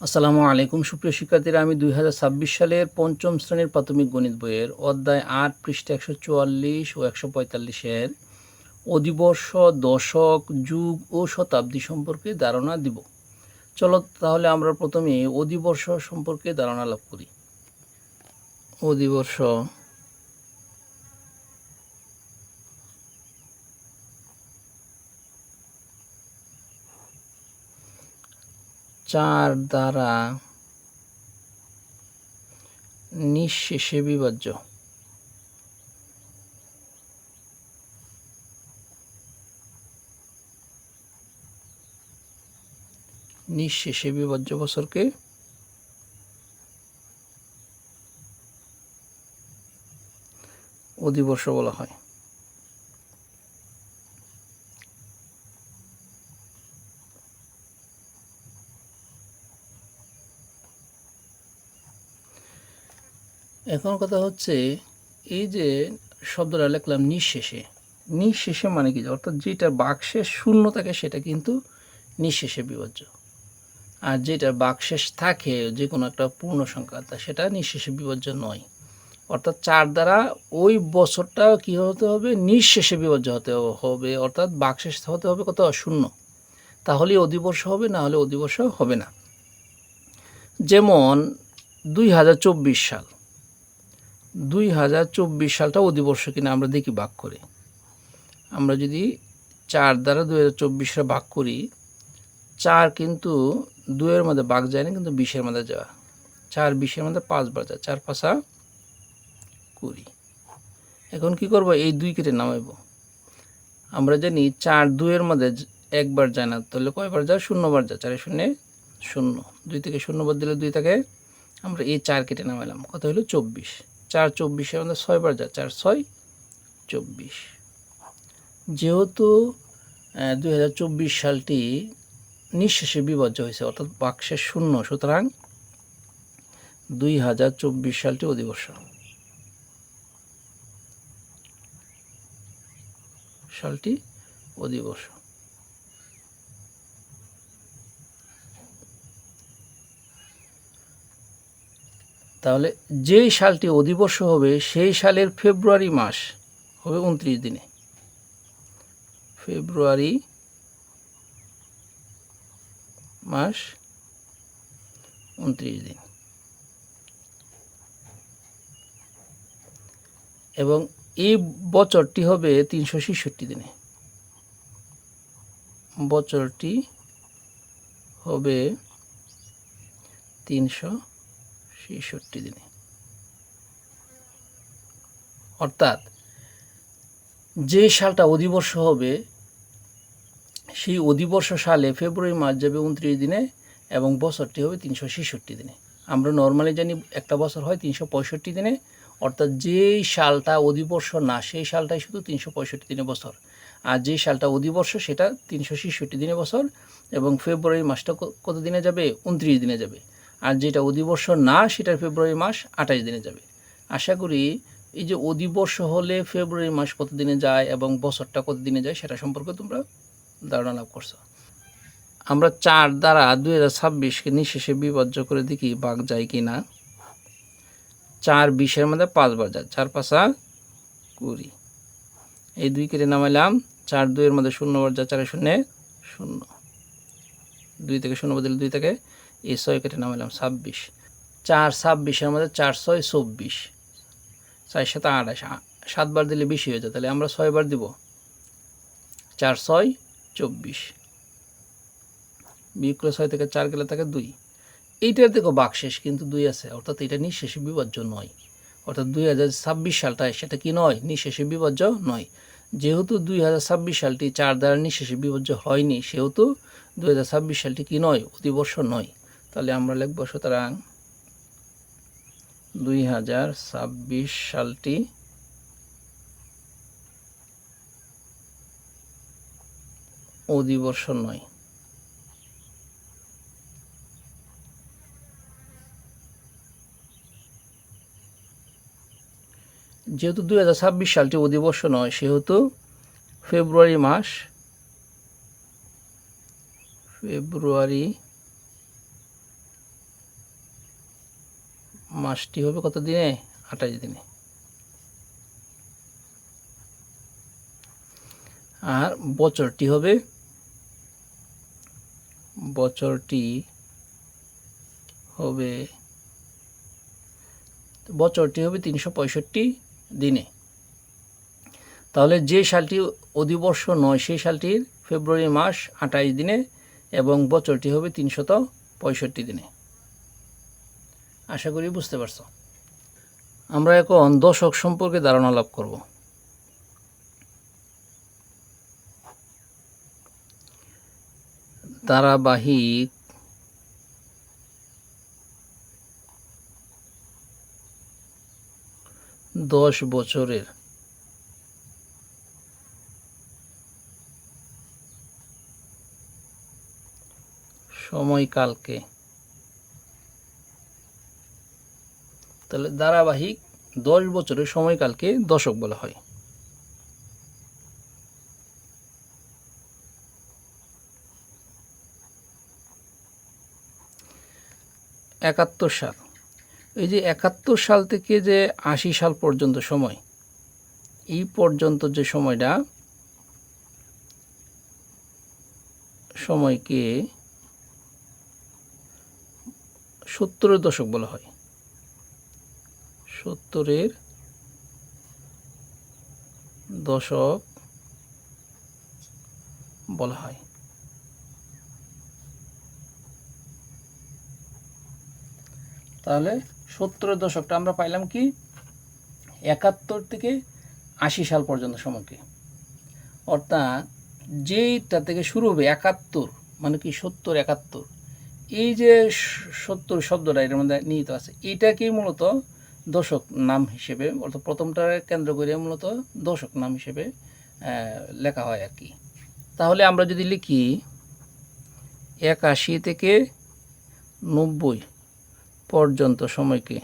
আসসালামু আলাইকুম সুপ্রিয় শিক্ষার্থীরা, আমি 2026 সালের পঞ্চম শ্রেণীর প্রাথমিক গণিত বইয়ের অধ্যায় ৮ পৃষ্ঠা 144 ও 145-এর অধিবর্ষ, দশক, যুগ ও শতাব্দী সম্পর্কে ধারণা দিব। চলো তাহলে আমরা প্রথমে অধিবর্ষ সম্পর্কে ধারণা লাভ করি। অধিবর্ষ চার দ্বারা নিঃশেষে বিভাজ্য। নিঃশেষে বিভাজ্য বছরকে অধিবর্ষ বলা হয়। এখন কথা হচ্ছে, এই যে শব্দটা লিখলাম নিঃশেষে, নিঃশেষে মানে কি, অর্থাৎ যেটা বাকশেষ শূন্য থাকে সেটা কিন্তু নিঃশেষে বিভাজ্য, আর যেটা বাকশেষ থাকে যে কোনো একটা পূর্ণ সংখ্যা তা সেটা নিঃশেষে বিভাজ্য নয়। অর্থাৎ চার দ্বারা ওই বছরটা কী হতে হবে, নিঃশেষে বিভাজ্য হতে হবে, অর্থাৎ বাকশেষ হতে হবে কত, শূন্য, তাহলেই অধিবর্ষ হবে, না হলে অধিবর্ষ হবে না। যেমন 2024 সাল, 2024 সালটা অধিবর্ষ কিনা আমরা দেখি ভাগ করে। আমরা যদি 4 দ্বারা 2024 ভাগ করি, 4 কিন্তু 2-এর মধ্যে ভাগ যায় না, কিন্তু 20-এর মধ্যে যাওয়া, 4 20-এর মধ্যে 5 বার যায়, 4 5 20। এখন কি করব, এই 2 কেটে নামাইব। আমরা জানি 4 2-এর মধ্যে একবার যায় না, তাহলে কয়বার যায়, 0 বার যায়, 4 0 0, 2 থেকে 0 বাদ দিলে 2 থাকে, আমরা এই 4 কেটে নামাইলাম, কত হলো 24। 4 24-এর মধ্যে 6 বার যায়, 4 6 24। যেহেতু 2024 সালটি নিঃশেষে বিভাজ্য হয়েছে, অর্থাৎ বাকশেষ শূন্য, সুতরাং 2024 সালটি অধিবর্ষ, সালটি অধিবর্ষ। তাহলে যেই সালটি অধিবর্ষ হবে সেই সালের ফেব্রুয়ারি মাস হবে 29 দিনে, ফেব্রুয়ারি মাস 29 দিন, এবং এই বছরটি হবে 366 দিনে, বছরটি হবে 366 দিনে। অর্থাৎ যে সালটা অধিবর্ষ হবে সেই অধিবর্ষ সালে ফেব্রুয়ারি মাস যাবে 29 দিনে এবং বছরটি হবে 366 দিনে। আমরা নর্মালি জানি একটা বছর হয় 365 দিনে, অর্থাৎ যেই সালটা অধিবর্ষ না সেই সালটাই শুধু 365 দিনে বছর, আর যেই সালটা অধিবর্ষ সেটা 366 দিনে বছর, এবং ফেব্রুয়ারি মাসটা কত দিনে যাবে, 29 দিনে যাবে, আর যেটা অধিবর্ষ না সেটার ফেব্রুয়ারি মাস 28 দিনে যাবে। আশা করি এই যে অধিবর্ষ হলে ফেব্রুয়ারি মাস কত দিনে যায় এবং বছরটা কত দিনে যায় সেটা সম্পর্কে তোমরা ধারণা লাভ করছো। আমরা 4 দ্বারা 2026-কে নিঃশেষে বিভাজ্য করে দেখি ভাগ যায় কি না। 4 20-এর মধ্যে 5 বার যায়, 4 5 20, এই 2 কেটে নামাইলাম, 4 2-এর মধ্যে 0 বার যায়, 4 0 0, 2 থেকে 0 বাদ দিলে 2 থাকে, এই 6 কেটে নামাইলাম 26, 4 26-এর মধ্যে 4 6 24, 4 7 28, 7 বার দিলে বেশি হয়ে যায়, তাহলে আমরা 6 বার দিব, 4 6 24, বিয়োগ করে 6 থেকে 4 গেলে থাকে 2। এইটার দেখো বাকশেষ কিন্তু 2 আছে, অর্থাৎ এটা নিঃশেষে বিভাজ্য নয়, অর্থাৎ 2026 সালটা সেটা কি নয়, নিঃশেষে বিভাজ্য নয়। যেহেতু 2026 সালটি 4 দ্বারা নিঃশেষে বিভাজ্য হয়নি, সেহেতু 2026 সালটি কি নয়, অধিবর্ষ নয়। তাহলে আমরা লিখব, সুতরাং 2026 সালটি অধিবর্ষ নয়। যেহেতু 2026 সালটি অধিবর্ষ নয়, সেহেতু ফেব্রুয়ারি মাস, ফেব্রুয়ারি মাসটি হবে কত দিনে? 28 দিনে। আর বছরটি হবে 365 দিনে। তাহলে যে সালটি অধিবর্ষ নয় সেই সালটির ফেব্রুয়ারি মাস 28 দিনে এবং বছরটি হবে 365 দিনে। আশা করি বুঝতে পারছো। আমরা এখন দশক সম্পর্কে ধারণা লাভ করব। ধারাবাহিক দশ বছরের সময়কালকে, তাহলে ধারাবাহিক 10 বছরের সময়কালকে দশক বলা হয়। 71 সাল, এই যে 71 সাল থেকে যে 80 সাল পর্যন্ত সময়, এই পর্যন্ত যে সময়কে 70-এর দশক বলা হয়। 70-এর দশক বলা হয়। তাহলে 70-এর দশকটা আমরা পাইলাম কি 71 থেকে 80 সাল পর্যন্ত সময়কে, অর্থাৎ যেইটা থেকে শুরু হবে 71 মানে কি 70 71, এই যে 70 শব্দটা এর মধ্যে নিহিত আছে, এইটাকেই মূলত দশক নাম হিসেবে, অর্থাৎ প্রথমটা কেন্দ্র করে মূলত দশক নাম হিসেবে লেখা হয় আর কি। তাহলে আমরা যদি লিখি 81 থেকে 90 পর্যন্ত সময়কে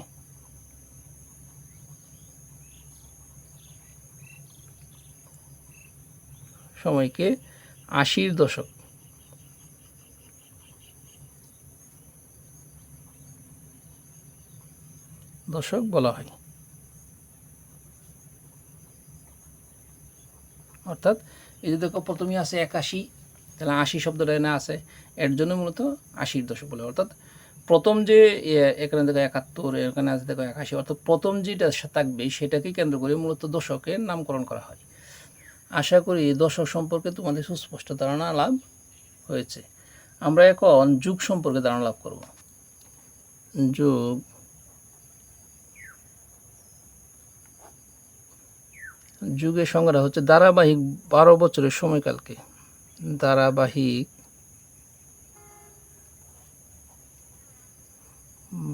সময়কে 80-র দশক বলা হয়। অর্থাৎ এই যে দেখো প্রথমেই আছে 81, তাহলে 80 শব্দটা এখানে আছে, এর জন্য মূলত 80-র দশক বলে। অর্থাৎ প্রথম যে এখানে দেখো 71, এখানে আছে দেখো 81, অর্থাৎ প্রথম যেটা থাকবে সেটাকে কেন্দ্র করে মূলত দশকের নামকরণ করা হয়। আশা করি দশক সম্পর্কে তোমাদের সুস্পষ্ট ধারণা লাভ হয়েছে। আমরা এখন যুগ সম্পর্কে ধারণা লাভ করব। যুগের সংজ্ঞা হচ্ছে ধারাবাহিক 12 বছরের সময়কালকে, ধারাবাহিক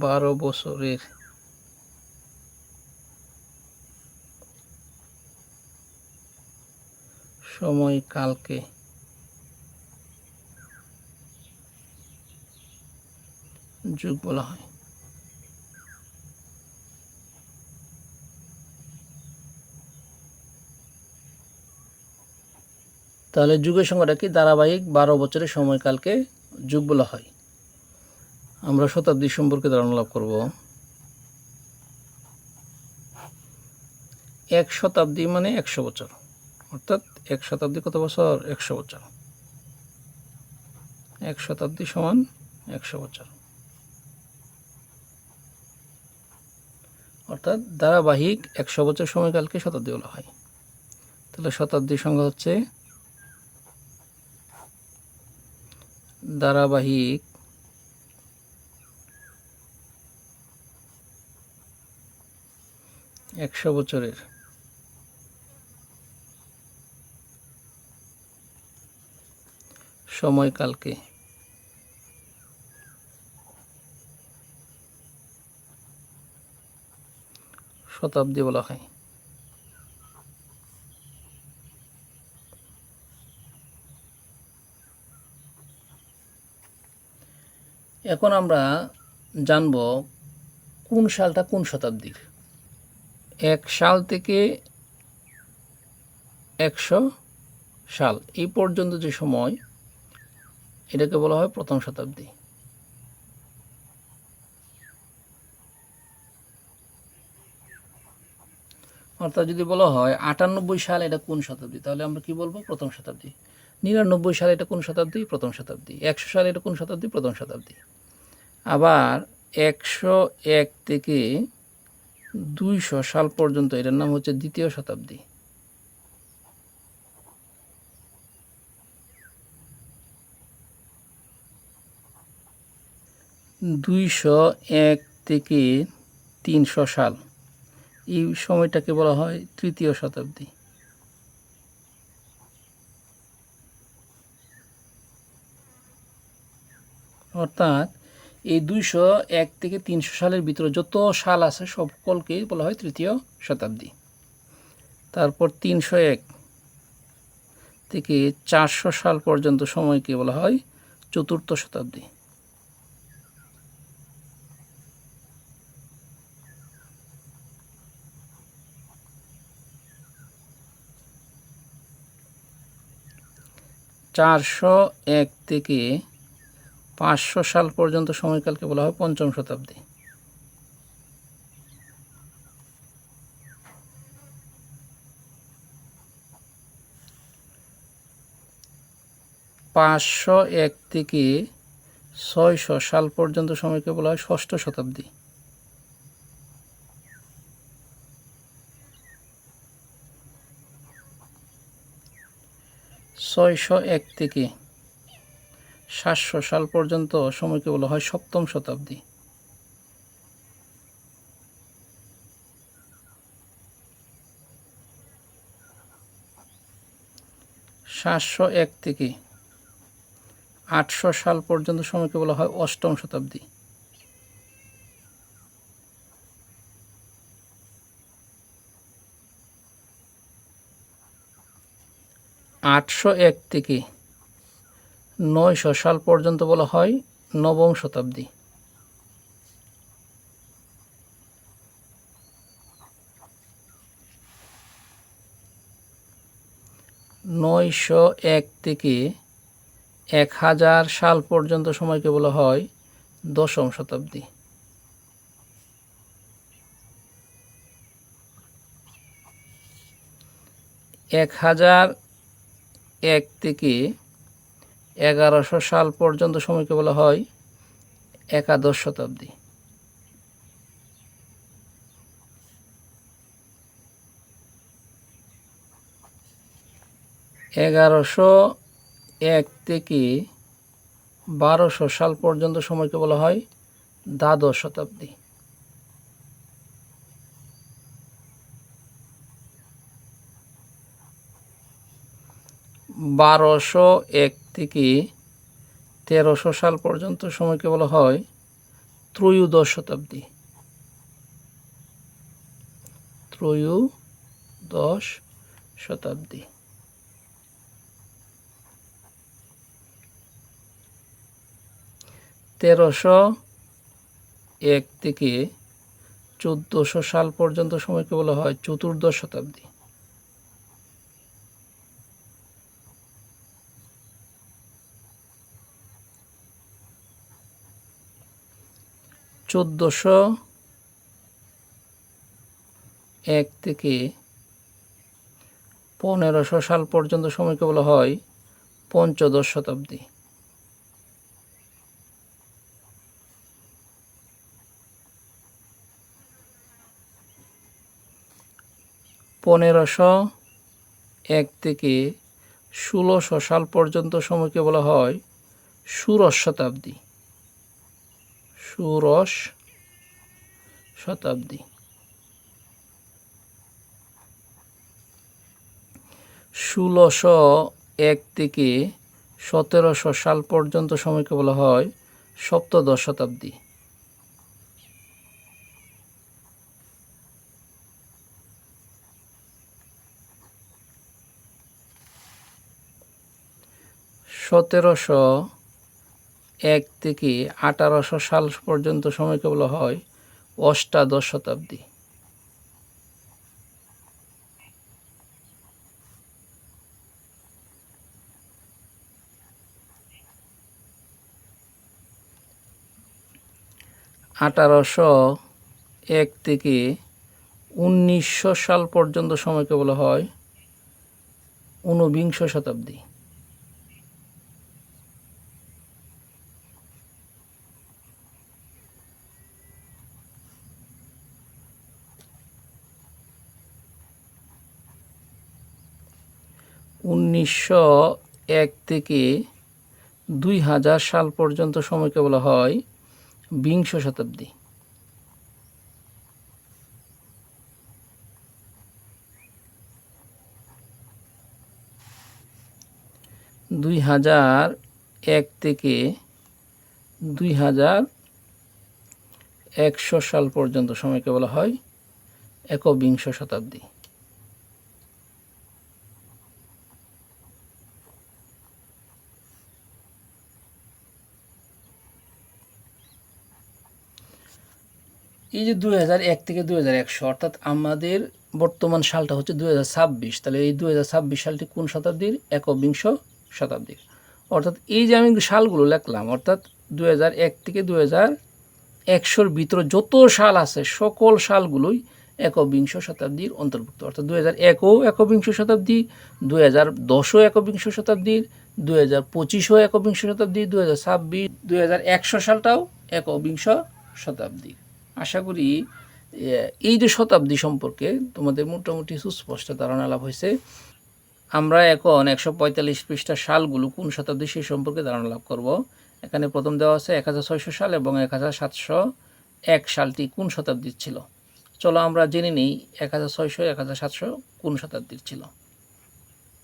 12 বছরের সময়কালকে যুগ বলা হয়। তাহলে যুগের সংখ্যাটা কি? ধারাবাহিক 12 বছরের সময়কালকে যুগ বলা হয়। আমরা শতাব্দী সম্পর্কে ধারণা লাভ করব। এক শতাব্দী মানে 100 বছর, অর্থাৎ এক শতাব্দী কত বছর? 100 বছর। এক শতাব্দী সমান 100 বছর, অর্থাৎ ধারাবাহিক 100 বছর সময়কালকে শতাব্দী বলা হয়। তাহলে শতাব্দীর সংখ্যা হচ্ছে ধারাবাহিক 100 বছরের সময়কালকে শতাব্দী বলা হয়। এখন আমরা জানব কোন সালটা কোন শতাব্দীর। 1 সাল থেকে 100 সাল এই পর্যন্ত যে সময়, এটাকে বলা হয় প্রথম শতাব্দী। অর্থাৎ যদি বলা হয় 98 সাল এটা কোন শতাব্দী, তাহলে আমরা কি বলবো? প্রথম শতাব্দী। 99 সালে এটা কোন শতাব্দী? প্রথম শতাব্দী। 100 সালে এটা কোন শতাব্দী? প্রথম শতাব্দী। আবার 101 থেকে 200 সাল পর্যন্ত এটার নাম হচ্ছে দ্বিতীয় শতাব্দী। দুইশো এক থেকে 300 সাল এই সময়টাকে বলা হয় তৃতীয় শতাব্দী। অর্থাৎ এই 201 থেকে 300 সালের ভিতরে যত সাল আছে সকলকেই বলা হয় তৃতীয় শতাব্দী। তারপর 301 থেকে 400 সাল পর্যন্ত সময়কে বলা হয় চতুর্থ শতাব্দী। চারশো এক থেকে 500 সাল পর্যন্ত সময়কালকে বলা হয় পঞ্চম শতাব্দী। পাঁচশো এক থেকে 600 সাল পর্যন্ত সময়কে বলা হয় ষষ্ঠ শতাব্দী। ছয়শো এক থেকে 700 সাল পর্যন্ত সময়কে বলা হয় সপ্তম শতাব্দী। সাতশো এক থেকে 800 সাল পর্যন্ত সময়কে বলা হয় অষ্টম শতাব্দী। আটশো এক থেকে 900 সাল পর্যন্ত বলা হয় নবম শতাব্দী। 901 থেকে 1000 সাল পর্যন্ত সময়কে বলা হয় দশম শতাব্দী। 1001 থেকে 1100 সাল পর্যন্ত সময়কে বলা হয় একাদশ শতাব্দী। 1101 থেকে 1200 সাল পর্যন্ত সময়কে বলা হয় দ্বাদশ শতাব্দী। 1201 থেকে 1300 সাল পর্যন্ত সময়কে বলা হয় ত্রয়োদশ শতাব্দী। ত্রয়োদশ শতাব্দী। 1301 থেকে 1400 সাল পর্যন্ত সময়কে বলা হয় চতুর্দশ শতাব্দী। 1401 থেকে 1500 সাল পর্যন্ত সময়কে বলা হয় পঞ্চদশ শতাব্দী। 1501 থেকে 1600 সাল পর্যন্ত সময়কে বলা হয় ষোড়শ শতাব্দী। ষোড়শ শতাব্দী। 1601 থেকে 1700 সাল পর্যন্ত সময়কে বলা হয় সপ্তদশ শতাব্দী। 1701 থেকে 1800 সাল পর্যন্ত সময়কে বলা হয় অষ্টাদশ শতাব্দী। 1801 থেকে 1900 সাল পর্যন্ত সময়কে বলা হয় ঊনবিংশ শতাব্দী। উনিশশো এক থেকে 2000 সাল পর্যন্ত সময়কে বলা হয় বিংশ শতাব্দী। 2001 থেকে 2100 সাল পর্যন্ত সময়কে বলা হয় একবিংশ শতাব্দী। এই যে 2001 থেকে 2100 অর্থাৎ আমাদের বর্তমান সালটা হচ্ছে 2026, তাহলে এই 2026 সালটি কোন শতাব্দীর? একবিংশ শতাব্দীর। অর্থাৎ এই যে আমি সালগুলো লিখলাম, অর্থাৎ 2001 থেকে 2100 ভিতরে যত সাল আছে সকল সালগুলোই একবিংশ শতাব্দীর অন্তর্ভুক্ত। অর্থাৎ 2001ও একবিংশ শতাব্দী, 2010ও একবিংশ শতাব্দীর, 2025ও একবিংশ শতাব্দী, 2026, 2100 সালটাও একবিংশ শতাব্দীর। আশা করি এই যে শতাব্দী সম্পর্কে তোমাদের মোটামুটি সুস্পষ্ট ধারণা লাভ হয়েছে। আমরা এখন 145 পৃষ্ঠার সালগুলো কোন শতাব্দী সেই সম্পর্কে ধারণা লাভ করব। এখানে প্রথম দেওয়া আছে 1600 সাল এবং 1701 সালটি কোন শতাব্দীর ছিল। চলো আমরা জেনে নিই 1600 1700 কোন শতাব্দীর ছিল।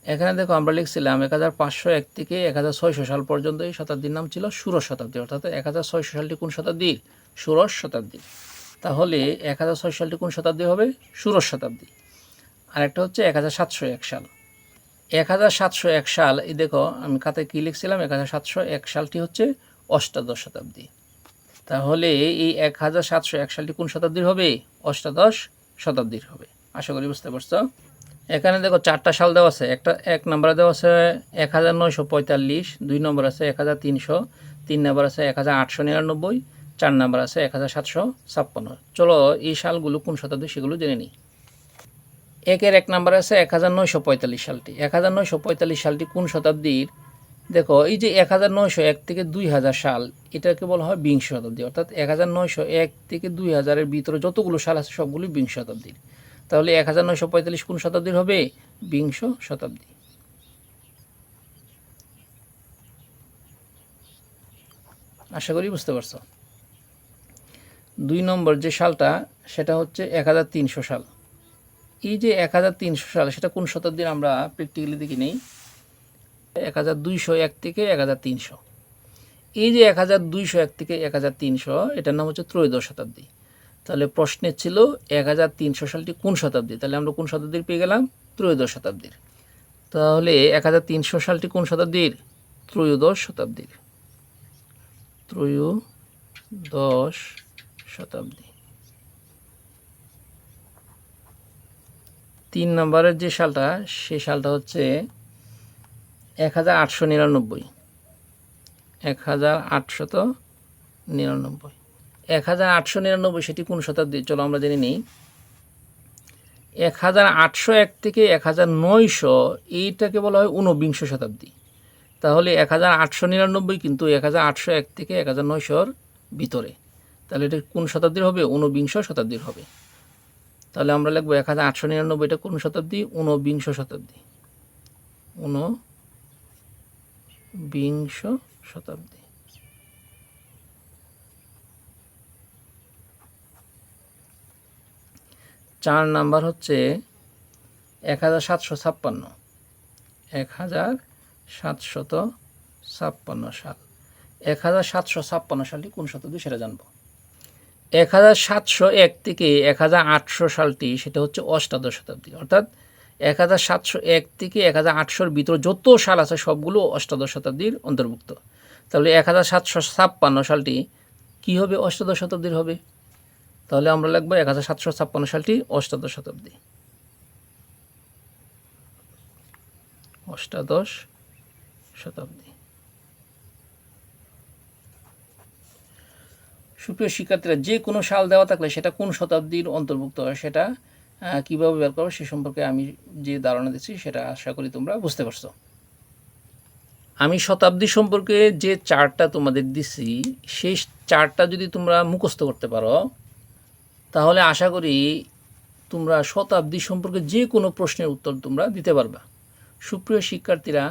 এখানে দেখো আমরা লিখছিলাম 1501 থেকে 1600 সাল পর্যন্ত এই শতাব্দীর নাম ছিল ষোড়শ শতাব্দী। অর্থাৎ 1600 সালটি কোন শতাব্দীর? ষোড়শ শতাব্দী। তাহলে 1600 সালটি কোন শতাব্দী হবে? ষোড়শ শতাব্দী। আরেকটা হচ্ছে 1701 সাল। 1701 সাল, এই দেখো আমি খাতায় কী লিখছিলাম, 1701 সালটি হচ্ছে অষ্টাদশ শতাব্দী। তাহলে এই 1701 সালটি কোন শতাব্দীর হবে? অষ্টাদশ শতাব্দীর হবে। আশা করি বুঝতে পারছো। এখানে দেখো 4টা সাল দেওয়া আছে। এক নম্বরে দেওয়া আছে 1945, 2 নম্বর আছে 1300, 3 নম্বর আছে 1899, 4 নম্বর আছে 1756। চলো এই সালগুলো কোন শতাব্দী সেগুলো জেনে নিই। এক নম্বর আছে 1945 সালটি। 1945 সালটি কোন শতাব্দীর? দেখো এই যে 1901 থেকে 2000 সাল, এটাকে বলা হয় বিংশ শতাব্দী। অর্থাৎ 1901 থেকে 2000-এর ভিতরে যতগুলো সাল আছে সবগুলি বিংশ শতাব্দীর। তাহলে 1945 কোন শতাব্দীর হবে? বিংশ শতাব্দী। আশা করি বুঝতে পারছো। 2 নম্বর যে সালটা সেটা হচ্ছে 1300 সাল। এই যে 1300 সাল সেটা কোন শতাব্দীর আমরা প্র্যাকটিক্যালি দেখি নেই। 1201 থেকে 1300। এই যে 1201 থেকে 1300 এটার নাম হচ্ছে ত্রয়োদশ শতাব্দী। তাহলে প্রশ্নে ছিল 1300 সালটি কোন শতাব্দী, তাহলে আমরা কোন শতাব্দীর পেয়ে গেলাম? ত্রয়োদশ শতাব্দীর। তাহলে 1300 সালটি কোন শতাব্দীর? ত্রয়োদশ শতাব্দীর। ত্রয়োদশ শতাব্দী। 3 নম্বরের যে সালটা সেই সালটা হচ্ছে 1899। 1899। 1899 সেটি কোন শতাব্দী? চলো আমরা জেনে নিই। 1801 থেকে 1900 এইটাকে বলা হয় ঊনবিংশ শতাব্দী। তাহলে 1899 কিন্তু 1801 থেকে 1900-র ভিতরে। তাহলে এটা কোন শতাব্দীর হবে? ঊনবিংশ শতাব্দীর হবে। তাহলে আমরা লিখব 1899 এটা কোন শতাব্দী? ঊনবিংশ শতাব্দী। ঊনবিংশ শতাব্দী। 4 নাম্বার হচ্ছে 1756। 1756 সাল। 1756 সালটি কোন শতাব্দী সেটা জানবো। 1701 থেকে 1800 সালটি সেটা হচ্ছে অষ্টাদশ শতাব্দী। অর্থাৎ 1701 থেকে 1800-র ভিতরে যত সাল আছে সবগুলো অষ্টাদশ শতাব্দীর অন্তর্ভুক্ত। তাহলে 1756 সালটি কী হবে? অষ্টাদশ শতাব্দীর হবে। তাহলে আমরা লিখব 1756 সালটি অষ্টাদশ শতাব্দী। অষ্টাদশ শতাব্দী। সুপ্রিয় শিক্ষার্থীরা, যে কোনো সাল দেওয়া থাকলে সেটা কোন শতাব্দীর অন্তর্ভুক্ত হয় সেটা কীভাবে বের করো সে সম্পর্কে আমি যে ধারণা দিচ্ছি সেটা আশা করি তোমরা বুঝতে পারছো। আমি শতাব্দী সম্পর্কে যে চার্টটা তোমাদের দিছি সেই চার্টটা যদি তোমরা মুখস্থ করতে পারো তাহলে আশা করি তোমরা শতাব্দী সম্পর্কে যে কোনো প্রশ্নের উত্তর তোমরা দিতে পারবা। সুপ্রিয় শিক্ষার্থীরা,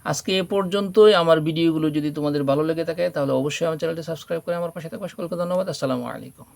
আজকে এ পর্যন্তই। আমার ভিডিওগুলো যদি তোমাদের ভালো লেগে থাকে তাহলে অবশ্যই আমার চ্যানেলটি সাবস্ক্রাইব করে আমার পাশে থাকবে। সকলকে ধন্যবাদ। আসসালামু আলাইকুম।